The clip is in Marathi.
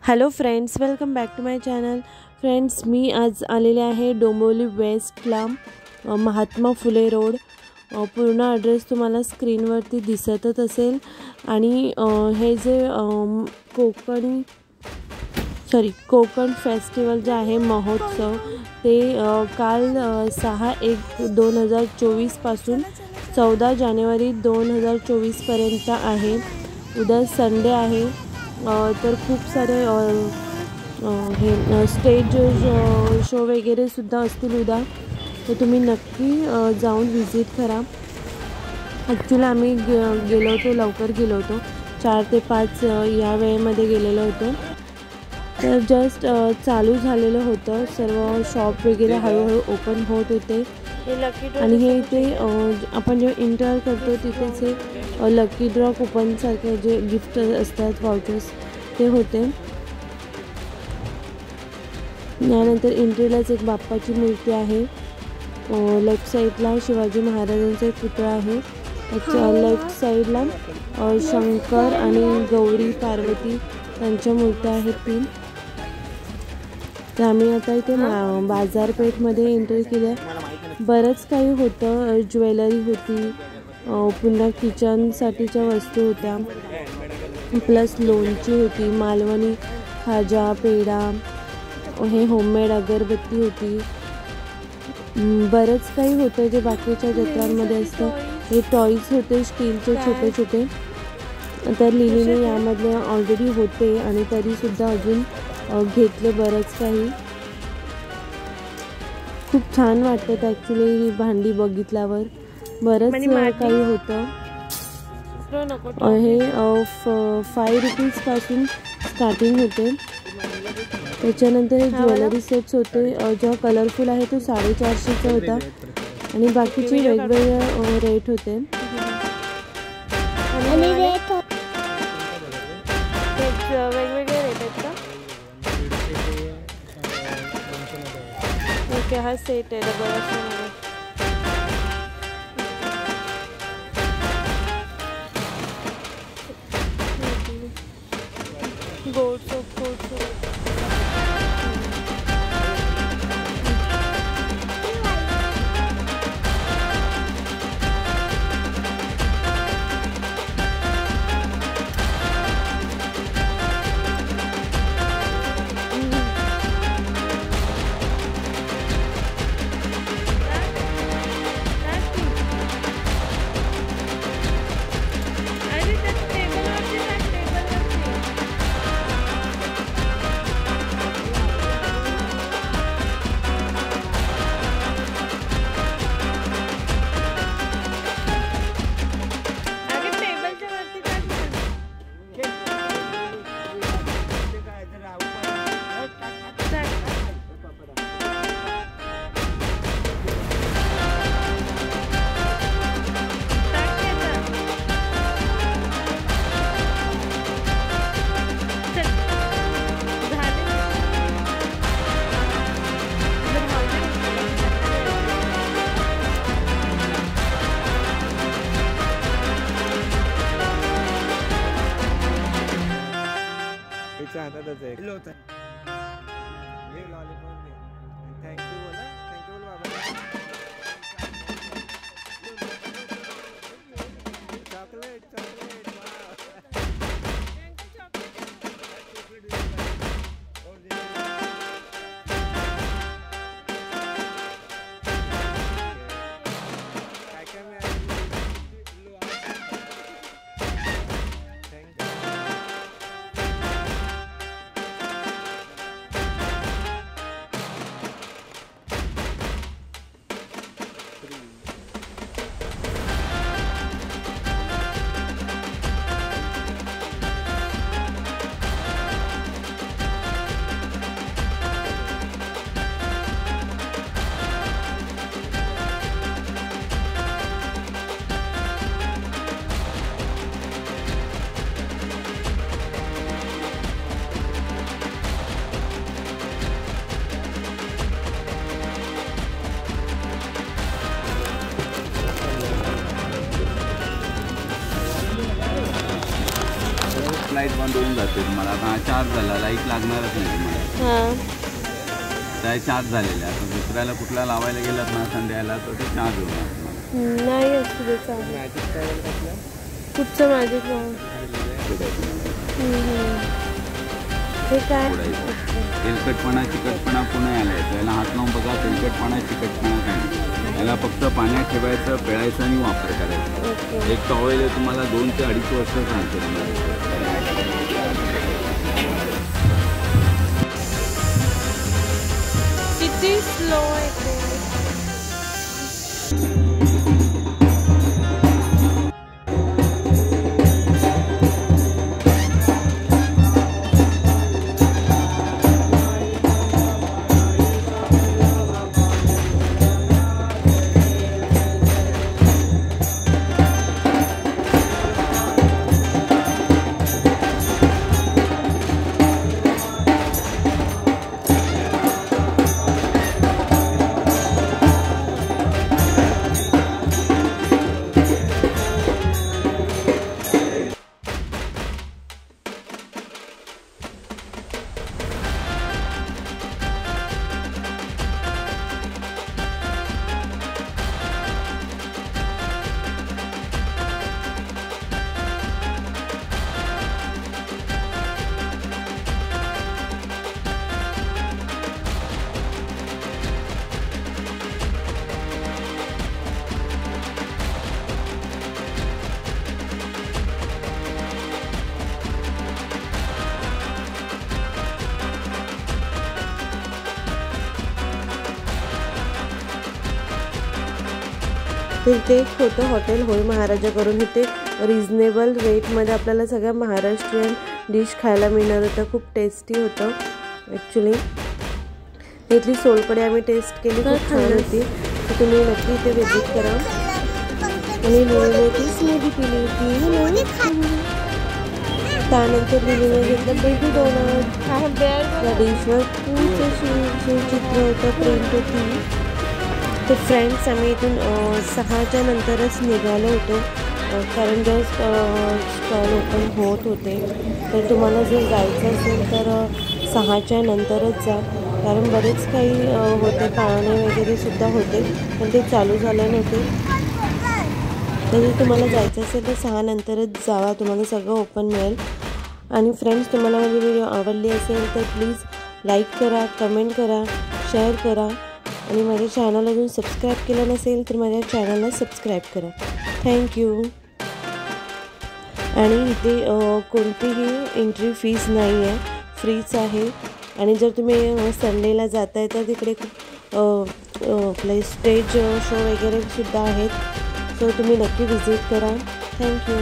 Hello friends, welcome back to my channel. Friends, मी आज आलेले आहे डोंबिवली वेस्टला, महात्मा फुले रोड. पूर्ण ॲड्रेस तुम्हाला स्क्रीनवरती दिसतच असेल. आणि हे जे कोकण फेस्टिवल जे आहे, महोत्सव, ते काल 6/1/2024 पासून 14 जानेवारी 2024पर्यंत आहे. उद्या संडे आहे. तर खूप सारे हे स्टेज शो वगैरे सुद्धा असतील उद्या, तर तुम्ही नक्की जाऊन व्हिजिट करा. ॲक्च्युली आम्ही गेलो होतो, लवकर गेलो होतो, 4 ते 5 या वेळेमध्ये गेलेलो होतो. तर जस्ट चालू झालेलं होतं, सर्व शॉप वगैरे हळूहळू ओपन होत होते. आणि हे इथे आपण जेव्हा इंटर करतो तिथेच हे लकी ड्रॉ कुपनसारखे जे गिफ्ट असतात, वाउचर्स, ते होते. यानंतर एंट्रीलाच एक बाप्पाची मूर्ती आहे. लेफ्ट साईडला शिवाजी महाराजांचा एक पुतळा आहे. लेफ्ट साईडला शंकर आणि गौरी पार्वती त्यांच्या मूर्त्या आहेत 3. तर आम्ही आता इथे बाजारपेठमध्ये एंट्री केली. बरंच काही होतं, ज्वेलरी होती, पुन्हा किचनसाठीच्या वस्तू होत्या, प्लस लोणची होती, मालवणी खाजा, पेढा, हे होममेड अगरबत्ती होती. बरंच काही होतं जे बाकीच्या जत्रांमध्ये असतं. हे टॉईज होते स्टीलचे छोटे छोटे. तर लिलीने यामधले ऑलरेडी होते आणि तरीसुद्धा अजून घेतले बरंच काही. खूप छान वाटतं ॲक्च्युली ही भांडी बघितल्यावर. बरंच काही होतं. हे 5 रुपीजपासून स्टार्टिंग होते. त्याच्यानंतर हे ज्वेलरी सेट्स होते. जो कलरफुल आहे तो 450चा होता आणि बाकीचे वेगवेगळे रेट होते. वेगवेगळे रेट आहेत का? ओके, हा सेट आहे डबल. Gods of foods. हातातच आहे. थँक्यू बोला, थँक्यू बोल बाबा. चॉकलेट चॉकलेट जाते तुम्हाला. आता हा चार्ज झाला, लाईट लागणारच नाही तुम्हाला. हां त्या चार्ज झालेला. आता दुसऱ्याला कुठला लावायला गेलात ना संध्याला तर ते चार्ज होणार तुम्हाला. नाही असू दे चालेल. मॅजिक ट्रॅव्हल कसला कुठचं मॅजिक हे काय? तेलकटपणा चिकटपणा पुन्हा आला आहे. त्याला हात लावून बघा, तेलकटपणा चिकटपणा काय नाही. याला फक्त पाण्यात ठेवायचं, पिळायचं आणि वापर करायचा. ओके. एक टॉवेल तुम्हाला 2 ते 2.5 वर्ष चालते तुम्हाला. किती स्लो आहे ते. इथे एक होतं हॉटेल होय महाराजा करून. इथे रिजनेबल रेटमध्ये आपल्याला सगळ्या महाराष्ट्रीयन डिश खायला मिळणार होतं. खूप टेस्टी होतं ॲक्च्युली. इथली सोलकढी आम्ही टेस्ट केली, खूप छान होती. तर तुम्ही नक्की इथे व्हिजिट करा. आणि लिलीने ती स्मूदी पिली होती. त्यानंतर लिलीने घेतलं बेबी डोनट. त्या डिशवर खूप अशी चित्र होतं, प्रिंट होती. तर फ्रेंड्स आम्ही इथून 6च्या नंतरच निघालो होतो, कारण जस्ट स्टॉल ओपन होत होते. तर तुम्हाला जर जायचं असेल तर 6च्या नंतरच जा, कारण बरेच काही होते, पाळणे वगैरे सुद्धा होते पण ते चालू झाले नव्हते. तर जर तुम्हाला जायचं असेल तर 6 नंतरच जावा, तुम्हाला सगळं ओपन मिळेल. आणि फ्रेंड्स तुम्हाला माझी व्हिडिओ आवडली असेल तर प्लीज लाईक करा, कमेंट करा, शेअर करा. आणि माझ्या चॅनल अजून सबस्क्राईब केलं नसेल तर माझ्या चॅनलला सबस्क्राईब करा. थँक्यू. आणि इथे कोणतीही एंट्री फीज नाही आहे, फ्रीच आहे. आणि जर तुम्ही संडेला जाताय तर तिकडे खूप आपले स्टेज शो वगैरे सुद्धा आहेत. सो तुम्ही नक्की व्हिजिट करा. थँक्यू.